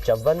54,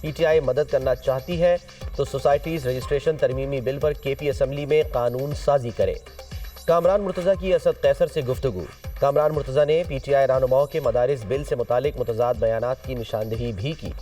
پی T آئی مدد کرنا چاہتی ہے تو سوسائٹیز رجسٹریشن ترمیمی بل پر کے پی اسمبلی میں قانون سازی کرے۔ کامران مرتضیٰ کی اسد قیصر سے گفتگو۔ کامران مرتضیٰ نے پی ٹی آئی رہنماؤں کے مدارس بل سے متعلق متضاد بیانات کی نشاندہی بھی کی۔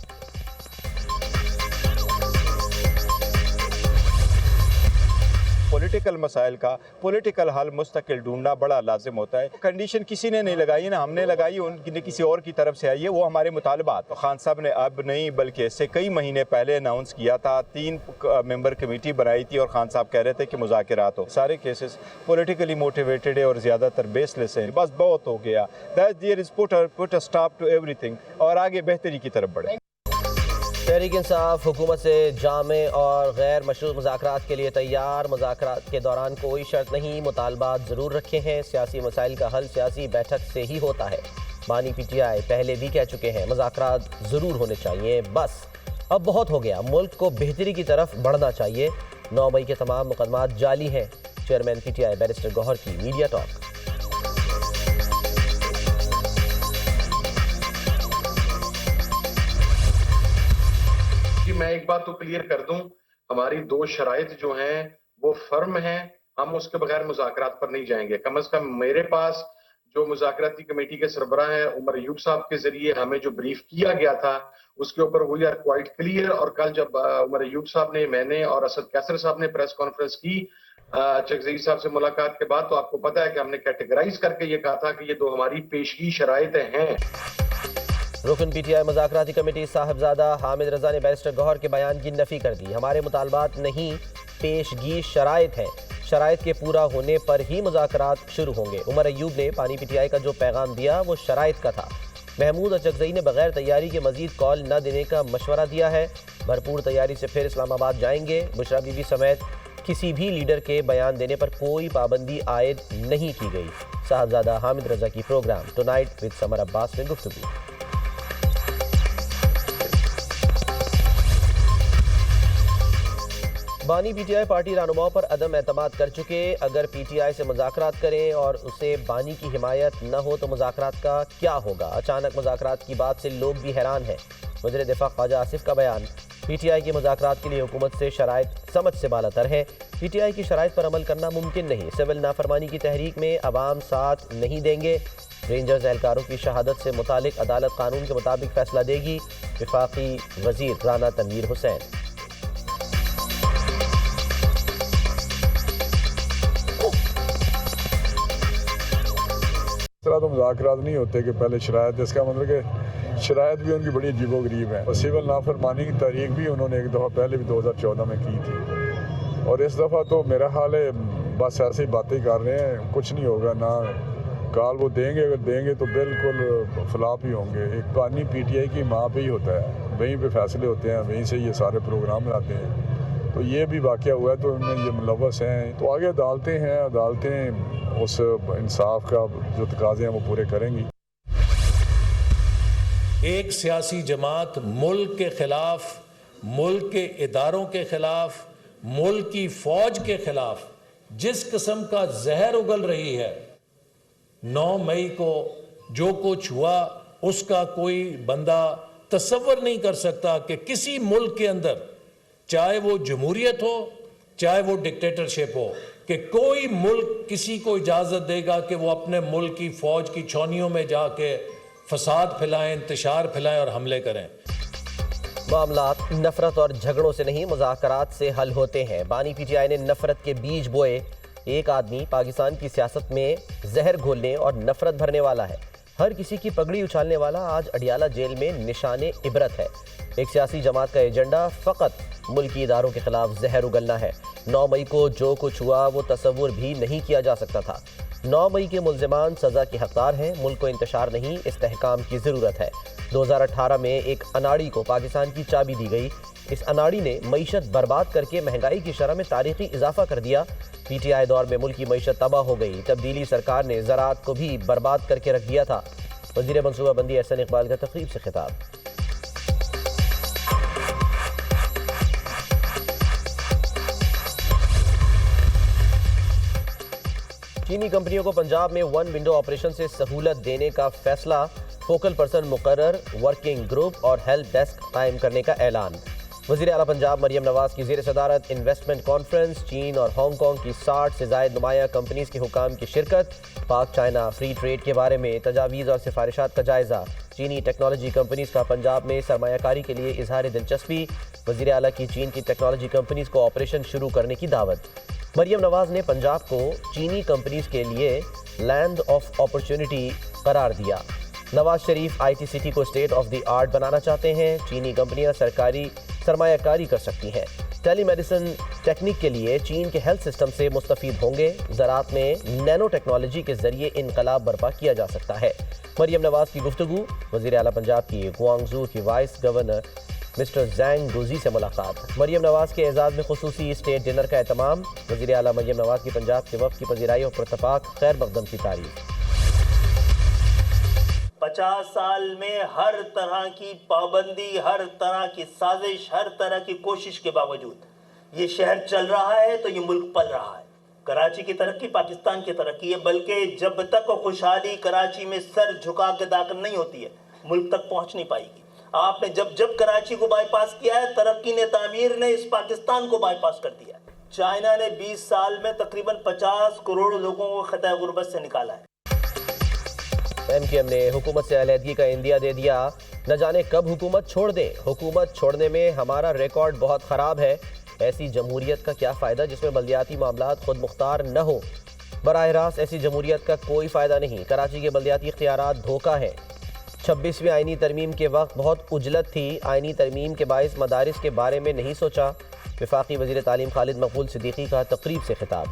پولیٹیکل مسائل کا پولیٹیکل حل مستقل ڈھونڈنا بڑا لازم ہوتا ہے۔ کنڈیشن کسی نے نہیں لگائی نا ہم نے لگائی، ان کی کسی اور کی طرف سے آئی ہے، وہ ہمارے مطالبات خان صاحب نے اب نہیں بلکہ اس سے کئی مہینے پہلے اناؤنس کیا تھا۔ 3 ممبر کمیٹی بنائی تھی اور خان صاحب کہہ رہے تھے کہ مذاکرات ہو۔ سارے کیسز پولیٹیکلی موٹیویٹڈ ہے اور زیادہ تر بیس لیس ہیں، بس بہت ہو گیا۔ put a stop to everything اور آگے بہتری کی طرف بڑھیں۔ تحریک انصاف حکومت سے جامع اور غیر مشروط مذاکرات کے لیے تیار۔ مذاکرات کے دوران کوئی شرط نہیں، مطالبات ضرور رکھے ہیں۔ سیاسی مسائل کا حل سیاسی بیٹھک سے ہی ہوتا ہے۔ بانی پی ٹی آئی پہلے بھی کہہ چکے ہیں مذاکرات ضرور ہونے چاہیے، بس اب بہت ہو گیا، ملک کو بہتری کی طرف بڑھنا چاہیے۔ 9 مئی کے تمام مقدمات جعلی ہیں، chairman P T I barrister Gohar کی میڈیا ٹاک۔ میں ایک بات تو کلیئر کر دوں، ہماری 2 شرائط جو ہیں وہ فرم ہیں، ہم اس کے بغیر مذاکرات پر نہیں جائیں گے۔ کم از کم میرے پاس جو مذاکراتی کمیٹی کے سربراہ ہیں عمر ایوب صاحب کے ذریعے ہمیں جو بریف کیا گیا تھا اس کے اوپر وی آر کوائٹ کلیئر۔ اور کل جب عمر ایوب صاحب نے، میں نے اور اسد قیصر صاحب نے پریس کانفرنس کی چکزئی صاحب سے ملاقات کے بعد، تو آپ کو پتا ہے کہ ہم نے کیٹیگرائز کر کے یہ کہا تھا کہ یہ 2 ہماری پیشگی شرائطیں ہیں۔ رکن پی ٹی آئی مذاکراتی کمیٹی صاحبزادہ حامد رضا نے بیرسٹر گوہر کے بیان کی نفی کر دی۔ ہمارے مطالبات نہیں، پیشگی شرائط ہیں، شرائط کے پورا ہونے پر ہی مذاکرات شروع ہوں گے۔ عمر ایوب نے پانی پی ٹی آئی کا جو پیغام دیا وہ شرائط کا تھا۔ محمود اچکزئی نے بغیر تیاری کے مزید کال نہ دینے کا مشورہ دیا ہے، بھرپور تیاری سے پھر اسلام آباد جائیں گے۔ بشرا بی بی سمیت کسی بھی لیڈر کے بیان دینے پر کوئی پابندی عائد نہیں کی گئی۔ صاحبزادہ حامد رضا کی پروگرام ٹونائٹ وتھ سمر عباس میں گفتگو۔ بانی پی ٹی آئی پارٹی رہنماؤں پر عدم اعتماد کر چکے، اگر پی ٹی آئی سے مذاکرات کریں اور اسے بانی کی حمایت نہ ہو تو مذاکرات کا کیا ہوگا؟ اچانک مذاکرات کی بات سے لوگ بھی حیران ہیں۔ وزیر دفاع خواجہ آصف کا بیان، پی ٹی آئی کی مذاکرات کے لیے حکومت سے شرائط سمجھ سے بالاتر ہے، پی ٹی آئی کی شرائط پر عمل کرنا ممکن نہیں، سول نافرمانی کی تحریک میں عوام ساتھ نہیں دیں گے، رینجرز اہلکاروں کی شہادت سے متعلق عدالت قانون کے مطابق فیصلہ دے گی، وفاقی وزیر رانا تنویر حسین۔ اس طرح تو مذاکرات نہیں ہوتے کہ پہلے شرائط، اس کا مطلب کہ شرائط بھی ان کی بڑی عجیب و غریب ہیں۔ سول نافرمانی کی تحریک بھی انہوں نے ایک دفعہ پہلے بھی 2014 میں کی تھی، اور اس دفعہ تو میرا حال ہے بس ایسے ہی باتیں کر رہے ہیں، کچھ نہیں ہوگا، نہ کال وہ دیں گے، اگر دیں گے تو بالکل فلاپ ہی ہوں گے۔ ایک بانی پی ٹی آئی کی ماں پہ ہی ہوتا ہے، وہیں پہ فیصلے ہوتے ہیں، وہیں سے یہ سارے پروگرام لاتے ہیں، تو یہ بھی واقعہ ہوا ہے تو ان میں یہ ملوث ہیں، تو آگے عدالتیں ہیں، عدالتیں اس انصاف کا جو تقاضے ہیں وہ پورے کریں گی۔ ایک سیاسی جماعت ملک کے خلاف، ملک کے اداروں کے خلاف، ملک کی فوج کے خلاف جس قسم کا زہر اگل رہی ہے، 9 مئی کو جو کچھ ہوا اس کا کوئی بندہ تصور نہیں کر سکتا کہ کسی ملک کے اندر، چاہے وہ جمہوریت ہو چاہے وہ ڈکٹیٹرشپ ہو، کہ کوئی ملک کسی کو اجازت دے گا کہ وہ اپنے ملک کی فوج کی چھاؤنیوں میں جا کے فساد پھیلائیں، انتشار پھیلائیں اور حملے کریں۔ معاملات نفرت اور جھگڑوں سے نہیں، مذاکرات سے حل ہوتے ہیں۔ بانی پی ٹی آئی نے نفرت کے بیج بوئے۔ ایک آدمی پاکستان کی سیاست میں زہر گھولنے اور نفرت بھرنے والا ہے، ہر کسی کی پگڑی اچھالنے والا آج اڈیالہ جیل میں نشان عبرت ہے۔ ایک سیاسی جماعت کا ایجنڈا فقط ملکی اداروں کے خلاف زہر اگلنا ہے۔ 9 مئی کو جو کچھ ہوا وہ تصور بھی نہیں کیا جا سکتا تھا۔ 9 مئی کے ملزمان سزا کے حقدار ہیں، ملک کو انتشار نہیں استحکام کی ضرورت ہے۔ 2018 میں ایک اناڑی کو پاکستان کی چابی دی گئی، اس اناڑی نے معیشت برباد کر کے مہنگائی کی شرح میں تاریخی اضافہ کر دیا۔ پی ٹی آئی دور میں ملکی معیشت تباہ ہو گئی، تبدیلی سرکار نے زراعت کو بھی برباد کر کے رکھ دیا تھا۔ وزیر منصوبہ بندی احسن اقبال کا تقریب سے خطاب۔ چینی کمپنیوں کو پنجاب میں 1 ونڈو آپریشن سے سہولت دینے کا فیصلہ، فوکل پرسن مقرر، ورکنگ گروپ اور ہیلپ ڈیسک قائم کرنے کا اعلان۔ وزیر اعلیٰ پنجاب مریم نواز کی زیر صدارت انویسٹمنٹ کانفرنس، چین اور ہانگ کانگ کی 60 سے زائد نمایاں کمپنیز کے حکام کی شرکت، پاک چائنا فری ٹریڈ کے بارے میں تجاویز اور سفارشات کا جائزہ، چینی ٹیکنالوجی کمپنیز کا پنجاب میں سرمایہ کاری کے لیے اظہار دلچسپی، وزیر اعلیٰ کی چین کی ٹیکنالوجی کمپنیز کو آپریشن شروع کرنے کی دعوت۔ مریم نواز نے پنجاب کو چینی کمپنیز کے لیے لینڈ آف اپرچونٹی قرار دیا۔ Nawaz Sharif I T city کو اسٹیٹ آف دی آرٹ بنانا چاہتے ہیں، چینی کمپنیاں سرکاری سرمایہ کاری کر سکتی ہیں، ٹیلی میڈیسن ٹیکنیک کے لیے چین کے ہیلتھ سسٹم سے مستفید ہوں گے، زراعت میں نینو ٹیکنالوجی کے ذریعے انقلاب برپا کیا جا سکتا ہے۔ مریم نواز کی گفتگو، وزیر اعلیٰ پنجاب کی گوانگزو کی وائس گورنر مسٹر زینگ گوزی سے ملاقات، مریم نواز کے اعزاز میں خصوصی اسٹیٹ ڈنر کا اہتمام، وزیر اعلیٰ مریم نواز کی پنجاب کے وفد کی پذیرائی اور پرتپاک خیر مقدم کی تعریف۔ 50 سال میں ہر طرح کی پابندی، ہر طرح کی سازش، ہر طرح کی کوشش کے باوجود یہ شہر چل رہا ہے تو یہ ملک پل رہا ہے۔ کراچی کی ترقی پاکستان کی ترقی ہے، بلکہ جب تک خوشحالی کراچی میں سر جھکا کے داخل نہیں ہوتی ہے ملک تک پہنچ نہیں پائے گی۔ آپ نے جب کراچی کو بائی پاس کیا ہے، ترقی نے تعمیر نے اس پاکستان کو بائی پاس کر دیا ہے۔ چائنا نے 20 سال میں تقریباً 50 کروڑ لوگوں کو خطۂ غربت سے نکالا ہے۔ ایم کیو ایم نے حکومت سے علیحدگی کا عندیہ دے دیا، نہ جانے کب حکومت چھوڑ دیں، حکومت چھوڑنے میں ہمارا ریکارڈ بہت خراب ہے، ایسی جمہوریت کا کیا فائدہ جس میں بلدیاتی معاملات خود مختار نہ ہو، براہ راست ایسی جمہوریت کا کوئی فائدہ نہیں، کراچی کے بلدیاتی اختیارات دھوکہ ہے۔ 26ویں آئینی ترمیم کے وقت بہت عجلت تھی، آئینی ترمیم کے باعث مدارس کے بارے میں نہیں سوچا، وفاقی وزیر تعلیم خالد مقبول صدیقی کا تقریب سے خطاب۔